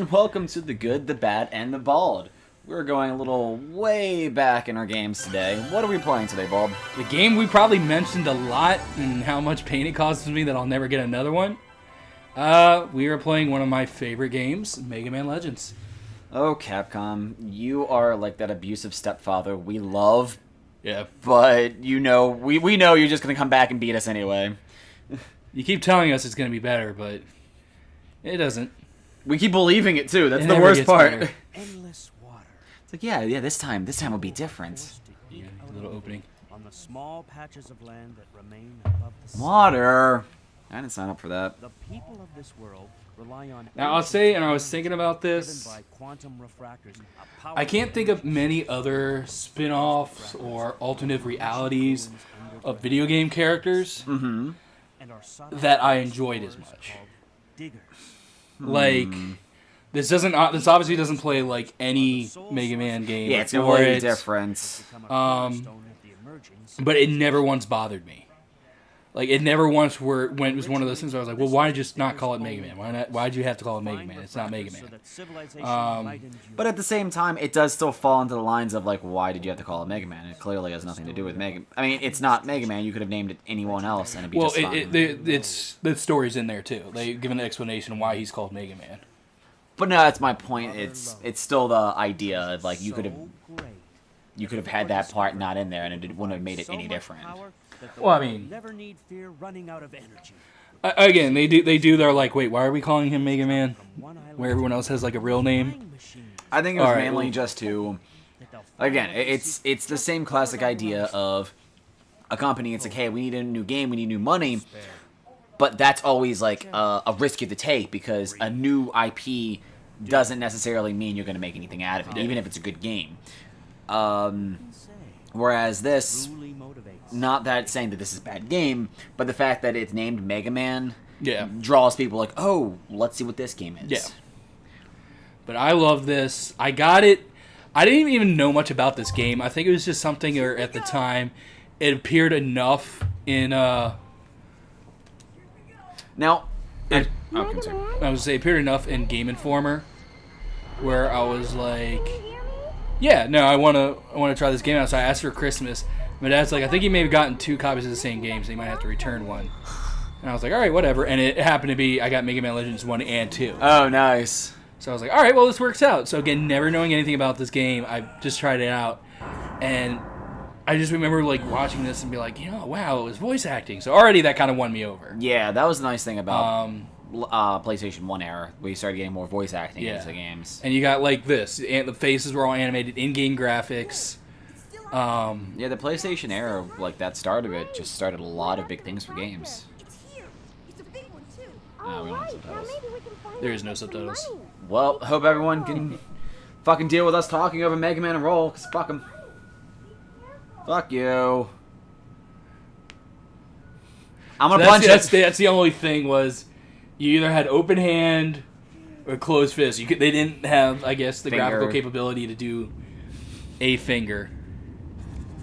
and welcome to The Good, the Bad, and the Bald. We're going a little way back in our games today. What are we playing today, Bald? The game we probably mentioned a lot and how much pain it causes me that I'll never get another one. We are playing one of my favorite games, Mega Man Legends. Oh, Capcom, you are like that abusive stepfather we love. Yeah. But we know you're just going to come back and beat us anyway. You keep telling us it's going to be better, but it doesn't. We keep believing it too. That's the worst part. Endless water. It's like, yeah, this time will be different. Yeah, a little opening. On the small patches of land that remain above the sea. Water. I didn't sign up for that. The people of this world rely on. Now I'll say, and I was thinking about this, By quantum refractors, I can't think of many other spin-offs or alternate realities of video game characters that I enjoyed as much. Like, this obviously doesn't play like any Mega Man game. Yeah, it's completely different. But it never once bothered me. Like, it never once was one of those things where I was like, well, why just not call it Mega Man? Why'd you have to call it Mega Man? It's not Mega Man. But at the same time, it does still fall into the lines of, like, why did you have to call it Mega Man? It clearly has nothing to do with Mega... I mean, it's not Mega Man. You could have named it anyone else, and it'd be just fine. The story's in there, too. They give an explanation why he's called Mega Man. But no, that's my point. It's still the idea of, like, you could have had that part not in there, and it wouldn't have made it any different. Well, I mean, never need fear running out of energy. Again, they do. They're like, wait, why are we calling him Mega Man? Where everyone else has like a real name. I think it was mainly just to, again, it's the same classic idea of a company. It's like, hey, we need a new game, we need new money, but that's always like a risk you have to take because a new IP doesn't necessarily mean you're going to make anything out of it, even if it's a good game. Whereas this. Not that saying that this is a bad game, but the fact that it's named Mega Man draws people like, oh, let's see what this game is. Yeah. But I love this. I got it. I didn't even know much about this game. I think it was just something where at the time it appeared enough in Now, I was gonna say it appeared enough in Game Informer where I was like, yeah, no, I wanna try this game out. So I asked for Christmas. My dad's like, I think he may have gotten 2 copies of the same game, so he might have to return one. And I was like, all right, whatever. And it happened to be, I got Mega Man Legends 1 and 2. Oh, nice. So I was like, all right, well, this works out. So again, never knowing anything about this game, I just tried it out. And I just remember like watching this and be like, wow, it was voice acting. So already that kind of won me over. Yeah, that was the nice thing about PlayStation 1 era, where you started getting more voice acting into the games. And you got like this, and the faces were all animated, in-game graphics. Yeah, the PlayStation era, like that start of it, just started a lot of big things for games. We don't have subtitles. There is no subtitles. Well, hope everyone can fucking deal with us talking over Mega Man and Roll, because fuck them. Fuck you. I'm gonna punch it. That's the only thing was, you either had open hand or closed fist. They didn't have, I guess, the graphical capability to do a finger.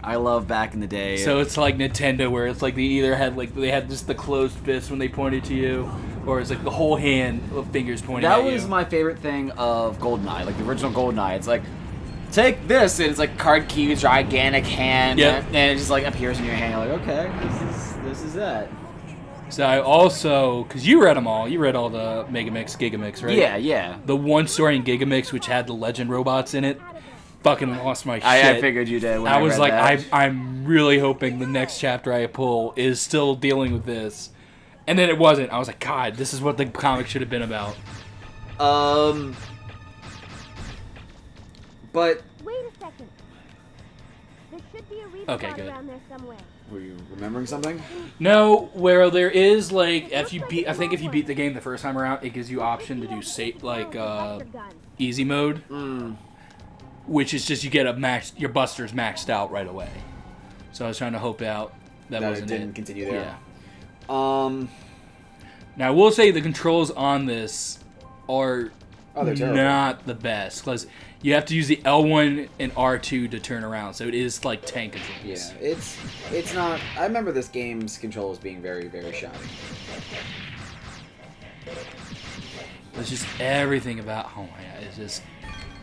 I love back in the day. So it's like Nintendo, where it's like they had just the closed fist when they pointed to you, or it's like the whole hand of fingers pointing at you. That was my favorite thing of GoldenEye, like the original GoldenEye. It's like, take this, and it's like card keys, gigantic hand, and it just like appears in your hand. You're like, okay, this is that. So I also, because you read them all, you read all the Megamix, Gigamix, right? Yeah. The one story in Gigamix, which had the Legend robots in it, fucking lost my shit. I figured you did when I was read like, that. I'm really hoping the next chapter I pull is still dealing with this. And then it wasn't. I was like, God, this is what the comic should have been about. But... Wait a second. There should be a reader around there somewhere. Were you remembering something? No, where there is, like, if you beat the game the first time around, it gives you option to do, easy mode. Which is just you get your busters maxed out right away. So I was trying to hope out that wasn't it didn't continue there. Yeah. Now I will say the controls on this are not the best because you have to use the L1 and R2 to turn around. So it is like tank controls. Yeah, it's not. I remember this game's controls being very, very shoddy. It's just everything about. Oh my god,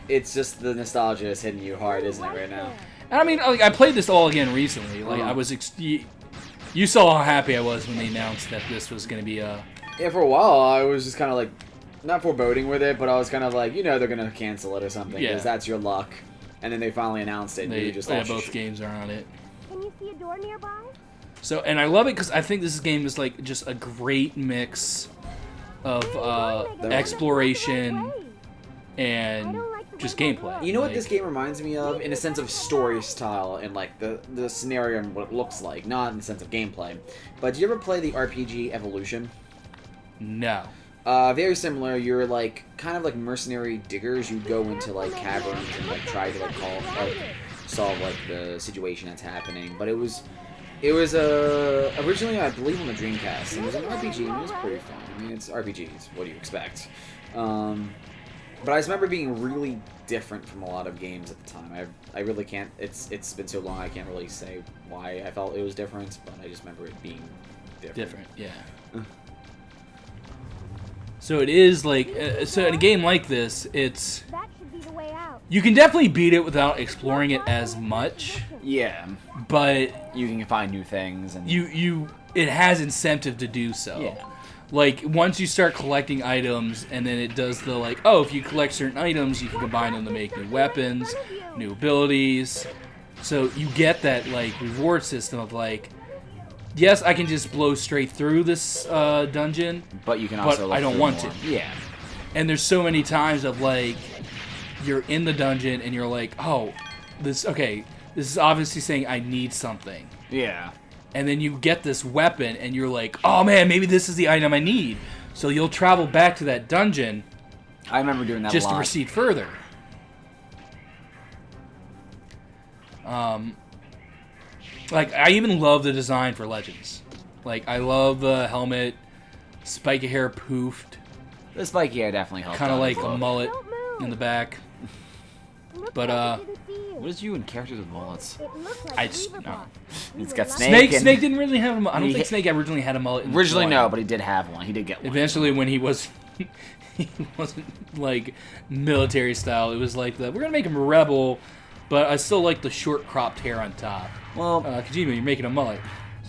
It's just the nostalgia is hitting you hard, isn't it, right now? And I mean, like, I played this all again recently. Like, I was. You saw how happy I was when they announced that this was going to be a. Yeah, for a while I was just kind of like, not foreboding with it, but I was kind of like, they're gonna cancel it or something, because that's your luck. And then they finally announced it. And you just both games are on it. Can you see a door nearby? So, and I love it because I think this game is like just a great mix of exploration and just gameplay. You know what this game reminds me of, in a sense of story style and like the scenario and what it looks like, not in the sense of gameplay. But did you ever play the RPG Evolution? No. Very similar. You're like kind of like mercenary diggers. You go into like caverns and like try to like solve like the situation that's happening. But it was originally, I believe, on the Dreamcast. It was an RPG, and it was pretty fun. I mean, it's RPGs. What do you expect? But I just remember being really different from a lot of games at the time. I really can't. It's been so long. I can't really say why I felt it was different. But I just remember it being different. Yeah. So it is like so in a game like this, it's That should be the way out. you can definitely beat it without exploring it as much. Yeah. But You can find new things, and it has incentive to do so. Yeah. Like once you start collecting items, and then it does the like, oh, if you collect certain items, you can combine them to make new weapons, new abilities. So you get that like reward system of like, yes, I can just blow straight through this dungeon, but you can also. but look I don't through want more. to. Yeah. And there's so many times of like, you're in the dungeon and you're like, oh, this is obviously saying I need something. Yeah. And then you get this weapon and you're like, oh man, maybe this is the item I need. So you'll travel back to that dungeon. I remember doing that just a lot. to proceed further. Like I even love the design for Legends. Like I love the helmet, spiky hair poofed, The spiky hair definitely helped. kind of out like as a well. mullet in the back. Looks But, like I didn't see you. What is you and characters with bullets? It looked like I a just- beaver no. box. We It's were got lucky. Snake. Snake didn't really have a mullet. I don't He- think Snake originally had a mullet. In Originally, one. no, but he did have one. He did get one. Eventually, when he was, he wasn't like military style. It was like we're gonna make him a rebel, but I still like the short cropped hair on top. Well, Kojima, you're making a mullet.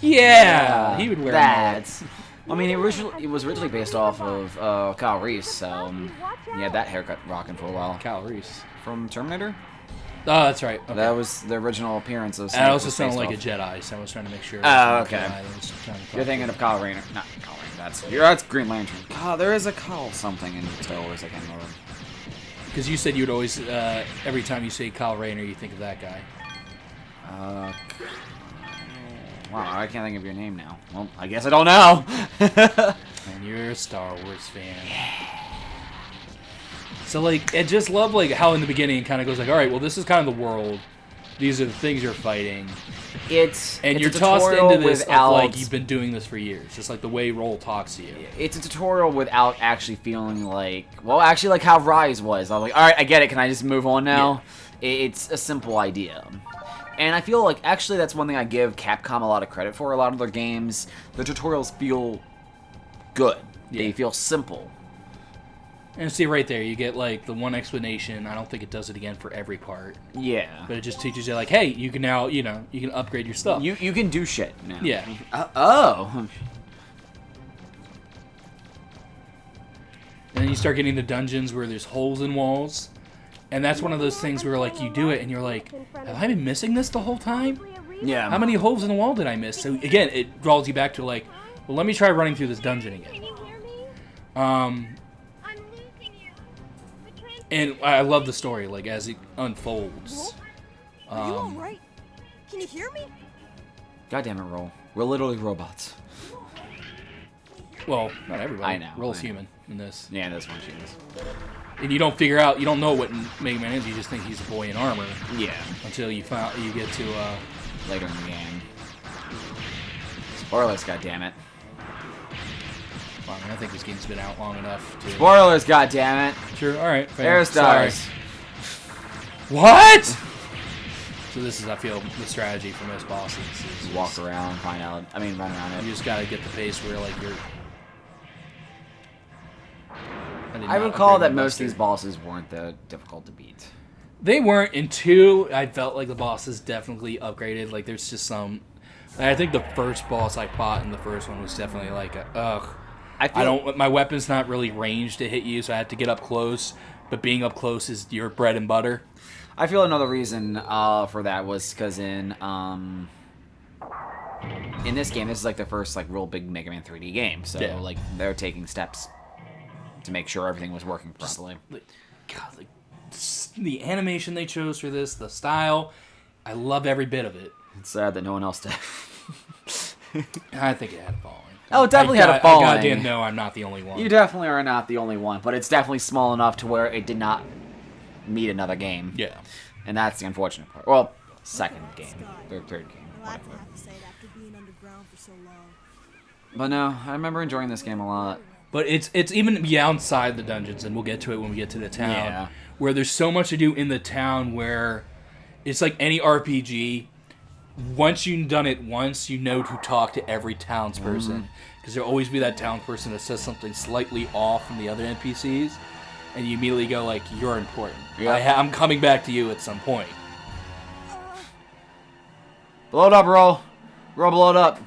Yeah, he would wear a mullet. that. I mean, it was originally based off of Kyle Reese, so he had that haircut rocking for a while. Kyle Reese. From Terminator? Oh, that's right. Okay. That was the original appearance of Snake. I also was sound based like a off. Jedi, so I was trying to make sure. Oh, okay. You're You're thinking of Kyle Rayner. Not Kyle Rayner. That's Green Lantern. God, there is a Kyle something in Star Wars. I can't remember. Because you said you would always, every time you say Kyle Rayner, you think of that guy. Wow, I can't think of your name now. Well, I guess I don't know. And you're a Star Wars fan. So, like, I just love, like, how in the beginning it kind of goes like, all right, well, this is kind of the world. These are the things you're fighting. And it's you're a tossed tutorial into this without, of, like, you've been doing this for years. Just like the way Roll talks to you. It's a tutorial without actually feeling like, well, actually like how Rise was. I'm like, all right, I get it. Can I just move on now? It's a simple idea. And I feel like, actually, that's one thing I give Capcom a lot of credit for. A lot of their games, the tutorials feel good. They feel simple. And see right there, you get, like, the one explanation. I don't think it does it again for every part. Yeah. But it just teaches you, like, hey, you can now, you can upgrade your stuff. You can do shit now. Yeah. Oh. And then you start getting the dungeons where there's holes in walls. And that's one of those things where, like, you do it and you're like, have I been missing this the whole time? Yeah. How many holes in the wall did I miss? So, again, it draws you back to, like, well, let me try running through this dungeon again. Can you hear me? Um, I'm losing you. The trans- and I love the story, like, as it unfolds. Are you alright? Can you hear me? God damn it, Roll. We're literally robots. Well, not everybody. I know, Roll's I know. human in this. Yeah, this one she is. And you don't figure out, you don't know what Mega Man is, you just think he's a boy in armor Yeah. until you get to, Later in the game. Spoilers, goddammit. well, I mean, I think this game's been out long enough to... Spoilers, goddammit. Sure, alright. Air Sorry. stars. What? So this is, I feel, the strategy for most bosses. Is Walk around, run around You it. just gotta get the pace where, like, you're... I recall that most of these bosses weren't that difficult to beat. They weren't. In 2, I felt like the bosses definitely upgraded. Like, there's just some... I think the first boss I fought in the first one was definitely like, my weapon's not really ranged to hit you, so I had to get up close. But being up close is your bread and butter. I feel another reason for that was because in this game, this is like the first like real big Mega Man 3D game. So like they're taking steps to make sure everything was working properly. The animation they chose for this, the style, I love every bit of it. It's sad that no one else did. I think it had a following. Oh, it definitely had a following. I goddamn know I'm not the only one. You definitely are not the only one, but it's definitely small enough to where it did not meet another game. Yeah. And that's the unfortunate part. Well, second game. Third game. Whatever. But no, I remember enjoying this game a lot. But it's even outside the dungeons, and we'll get to it when we get to the town. Yeah. Where there's so much to do in the town where it's like any RPG. Once you've done it once, you know to talk to every townsperson. Because there'll always be that townsperson that says something slightly off from the other NPCs. And you immediately go like, you're important. Yeah. I'm coming back to you at some point. Blow it up, Roll. Roll, blow it up.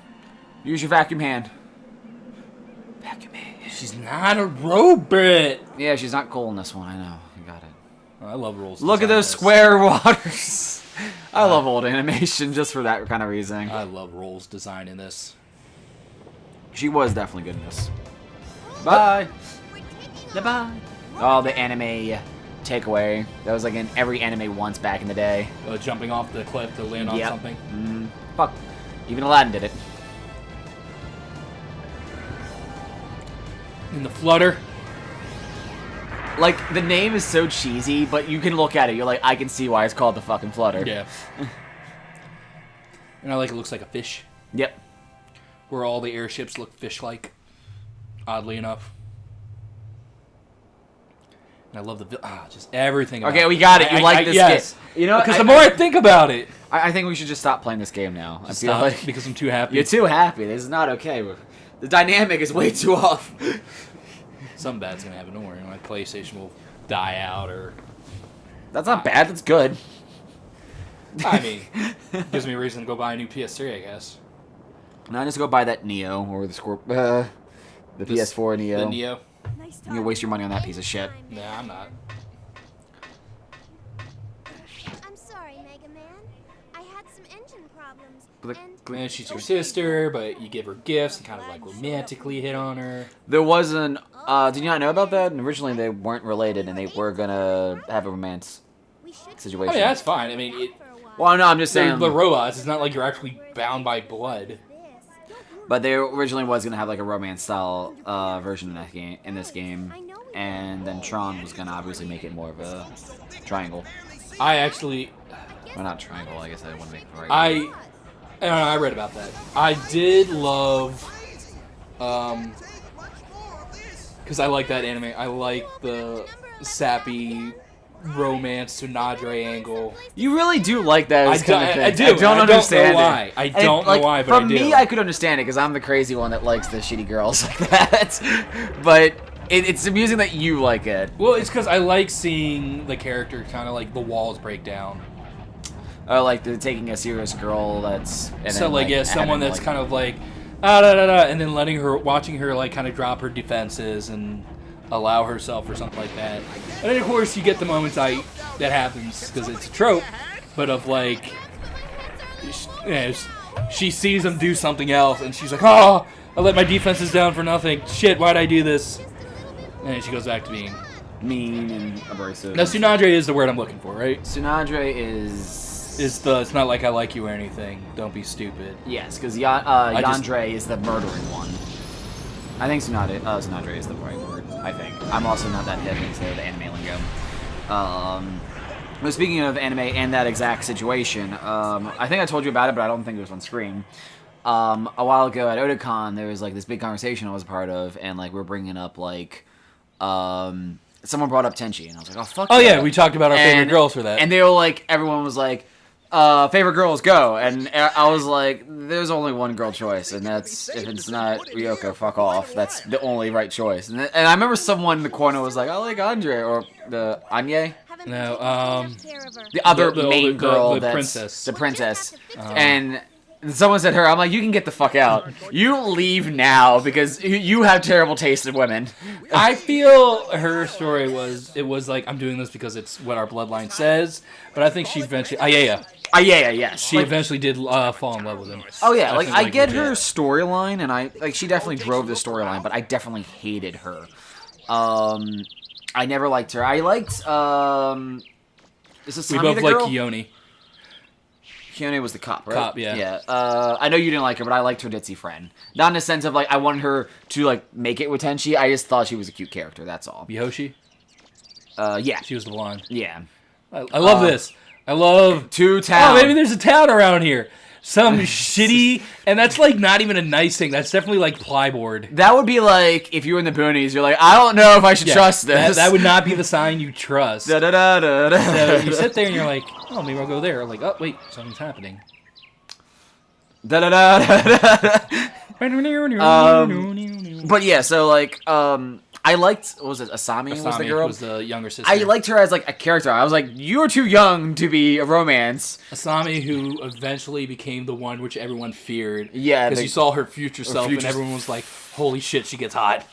Use your vacuum hand. Vacuum hand. She's not a robot. Yeah, she's not cool in this one, I know. I got it. I love rules. Look at those square waters. I love old animation just for that kind of reason. I love Roll's design in this. She was definitely good in this. Bye. Bye. Oh, the anime takeaway. That was like in every anime once back in the day. Jumping off the cliff to land on something. Fuck. Even Aladdin did it. In the flutter. Like, the name is so cheesy, but you can look at it. You're like, I can see why it's called the fucking flutter. Yeah. And I like it looks like a fish. Yep. Where all the airships look fish-like. Oddly enough. And I love just everything about Okay, we got it. You like this game. You know, because the more I think about it. I think we should just stop playing this game now. I feel like because I'm too happy. You're too happy. This is not okay. The dynamic is way too off. Something bad's gonna happen. Don't worry. My PlayStation will die out, or that's not bad. That's good. I mean, gives me a reason to go buy a new PS3, I guess. Now just go buy that Neo or the PS4 Neo. The Neo. You waste your money on that piece of shit. Nah, I'm not. I'm sorry, Mega Man. I had some engine problems. And she's your sister, but you give her gifts and kind of like romantically hit on her. There was an. Did you not know about that? And originally they weren't related, and they were gonna have a romance situation. Oh yeah, that's fine. I mean, well, no, I'm just saying. The robots. It's not like you're actually bound by blood. But there originally was gonna have like a romance style version in this game, and then Tron was gonna obviously make it more of a triangle. Well, not triangle. I guess I want to make it right. I read about that. I did love, because I like that anime. I like the sappy romance Tsunade angle. You really do like that kind of thing. I do. I don't understand why. I don't know why, but I do. From me, I could understand it because I'm the crazy one that likes the shitty girls like that. But it's amusing that you like it. Well, it's because I like seeing the character kind of like the walls break down. Like taking a serious girl that's someone that's kind of like and then watching her like kind of drop her defenses and allow herself or something like that. And then of course you get the moments that happens because it's a trope, but of like she sees him do something else and she's like, oh, I let my defenses down for nothing. Shit, why'd I do this? And then she goes back to being mean and abrasive. Now Tsunade is the word I'm looking for, right? Tsunade is it's not like I like you or anything. Don't be stupid. Yes, because Yandere is the murdering one. I think Tsunade is the right word. I think. I'm also not that hip into the anime lingo. But speaking of anime and that exact situation, I think I told you about it, but I don't think it was on screen. A while ago at Otakon, there was like this big conversation I was a part of, and like we're bringing up like, someone brought up Tenchi, and I was like, oh fuck. Oh yeah, we talked about our favorite girls for that. And they were like, everyone was like, favorite girls go, and I was like, there's only one girl choice, and that's if it's not Ryoko, fuck off. That's the only right choice. And I remember someone in the corner was like, I like Andre or the Anye, No, the other The main girl, the that's princess. the princess, and. Someone said her. I'm like, you can get the fuck out. You leave now because you have terrible taste in women. I feel her story was like, I'm doing this because it's what our bloodline says, but I think she eventually, yeah, Yes. she eventually did fall in love with him. Oh yeah, like I get legit. her storyline, and she definitely drove the storyline, but I definitely hated her. I never liked her. I liked is this We Sami both the like girl? Kione. Kione was the cop, right? Cop, yeah. Yeah. I know you didn't like her, but I liked her ditzy friend. Not in the sense of like I wanted her to like make it with Tenchi. I just thought she was a cute character. That's all. Mihoshi? Yeah. She was the blonde. Yeah. I love this. I love... Two town. Oh, maybe there's a town around here. Some shitty... And that's like not even a nice thing. That's definitely like plyboard. That would be like if you were in the boonies. You're like, I don't know if I should trust this. That would not be the sign you trust. Da, da, da, da, da. So you sit there and you're like, oh, maybe I'll go there. Like, oh, wait, something's happening. Da, da, da, da, da. But yeah, so like, I liked, what was it, Asami was the girl? was the younger sister. I liked her as like a character. I was like, you're too young to be a romance. Asami, who eventually became the one which everyone feared. Yeah, because you saw her future self, and everyone was like, "Holy shit, she gets hot."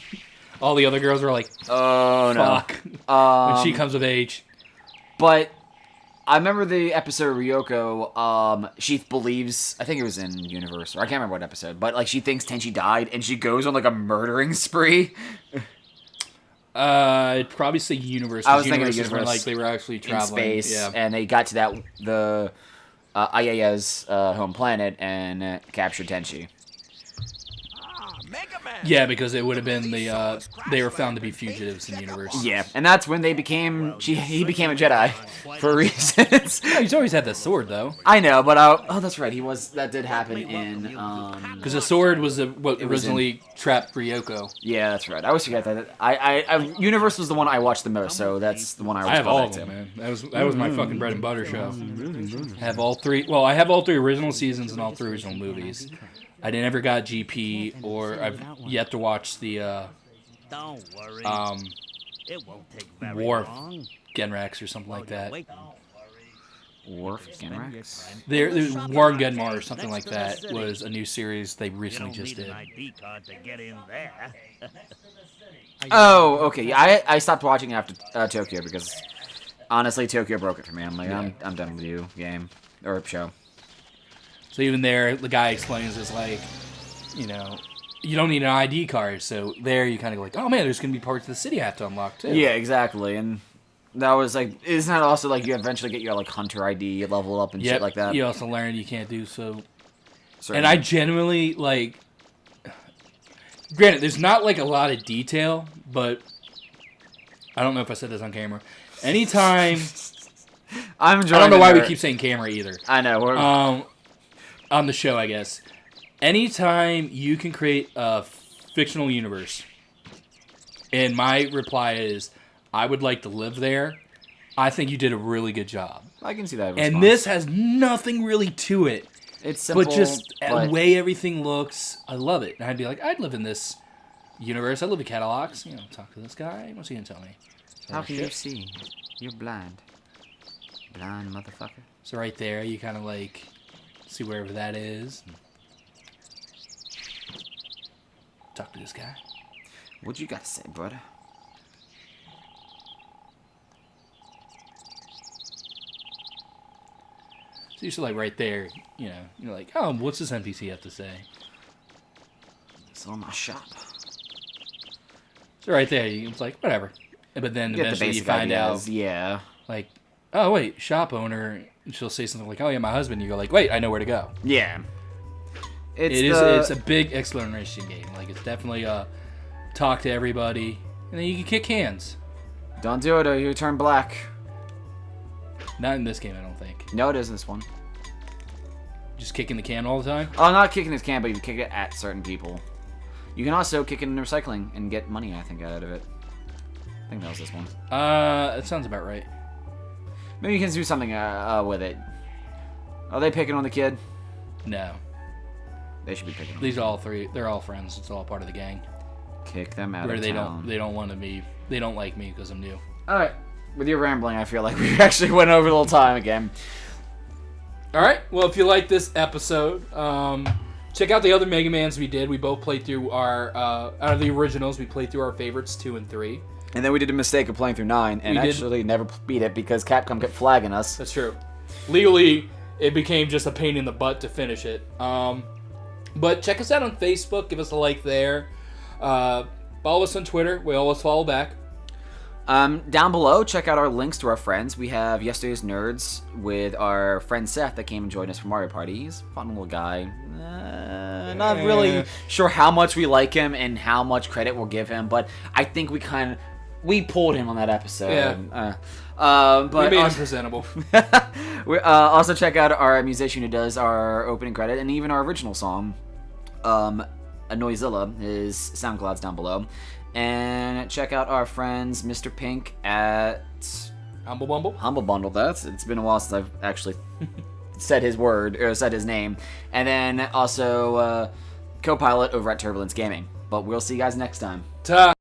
All the other girls were like, "Oh fuck." no!" When she comes of age. But I remember the episode of Ryoko. She believes, I think it was in Universe, or I can't remember what episode, but like she thinks Tenchi died, and she goes on like a murdering spree. I'd probably say Universe. I was thinking of Universe Universe. when, like, they were actually traveling in space, and they got to the Ayaya's home planet and captured Tenchi. Yeah, because it would have been they were found to be fugitives in the universe. Yeah, and that's when they became. He became a Jedi for reasons. Yeah, he's always had that sword though. I know, but that's right. That did happen in. Because the sword was what originally trapped Ryoko. Yeah, that's right. I always forget that. Universe was the one I watched the most, so that's the one I have all of them, man. That was my fucking bread and butter show. I have all three. Well, I have all three original seasons and all three original movies. I never got GP, or I've yet to watch the Don't worry. It won't take very Worf long. Genrax or something like that. Worf Genrax. There's Warren Genmar or something like that was a new series they recently just did. ID card to get in there. Oh, okay. Yeah, I stopped watching after Tokyo because honestly, Tokyo broke it for me. I'm like, I'm done with you, game or show. So even there, the guy explains it's like, you don't need an ID card. So there you kind of go like, oh man, there's going to be parts of the city I have to unlock too. Yeah, exactly. And that was like, isn't that also like you eventually get your like hunter ID level up and shit like that? You also learn you can't do so. Certainly. And I genuinely like, granted, there's not like a lot of detail, but I don't know if I said this on camera. Anytime, I don't know why we keep saying camera either. I know. On the show, I guess. Anytime you can create a fictional universe, and my reply is, I would like to live there, I think you did a really good job. I can see that response. And this has nothing really to it. It's simple, but just the way everything looks, I love it. And I'd be like, I'd live in this universe. I live in Cadillacs. Talk to this guy. What's he going to tell me? How can you see? You're blind. Blind motherfucker. So right there, you kind of like see wherever that is. Talk to this guy. What you got to say, brother? So you're like right there, you're like, oh, what's this NPC have to say? It's on my shop. So right there, it's like, whatever. But then eventually you find out, yeah, like, oh wait, shop owner. And she'll say something like, oh yeah, my husband. You go like, wait, I know where to go. Yeah. It's a big exploration game. Like it's definitely talk to everybody, and then you can kick hands. Don't do it or you turn black. Not in this game, I don't think. No, it is in this one. Just kicking the can all the time? Oh, not kicking this can, but you can kick it at certain people. You can also kick it in recycling and get money, I think, out of it. I think that was this one. That sounds about right. Maybe you can do something with it. Are they picking on the kid? No. They should be picking on These are all three. They're all friends. It's all part of the gang. Kick them out Where of town. They don't want to be. They don't like me because I'm new. All right. With your rambling, I feel like we actually went over a little time again. All right. Well, if you like this episode, check out the other Mega Mans we did. We both played through our out of the originals. We played through our favorites 2 and 3. And then we did a mistake of playing through 9 and actually never beat it because Capcom kept flagging us. That's true. Legally, it became just a pain in the butt to finish it. But check us out on Facebook. Give us a like there. Follow us on Twitter. We always follow back. Down below, check out our links to our friends. We have Yesterday's Nerds with our friend Seth that came and joined us for Mario Party. He's a fun little guy. Not really sure how much we like him and how much credit we'll give him, but I think we pulled him on that episode. Yeah. But we made him presentable. we also check out our musician who does our opening credit and even our original song. Noisilla, his SoundCloud's down below. And check out our friends Mr. Pink at Humble Bumble. Humble Bundle. It's been a while since I've actually said his name. And then also co-pilot over at Turbulence Gaming. But we'll see you guys next time. Ta.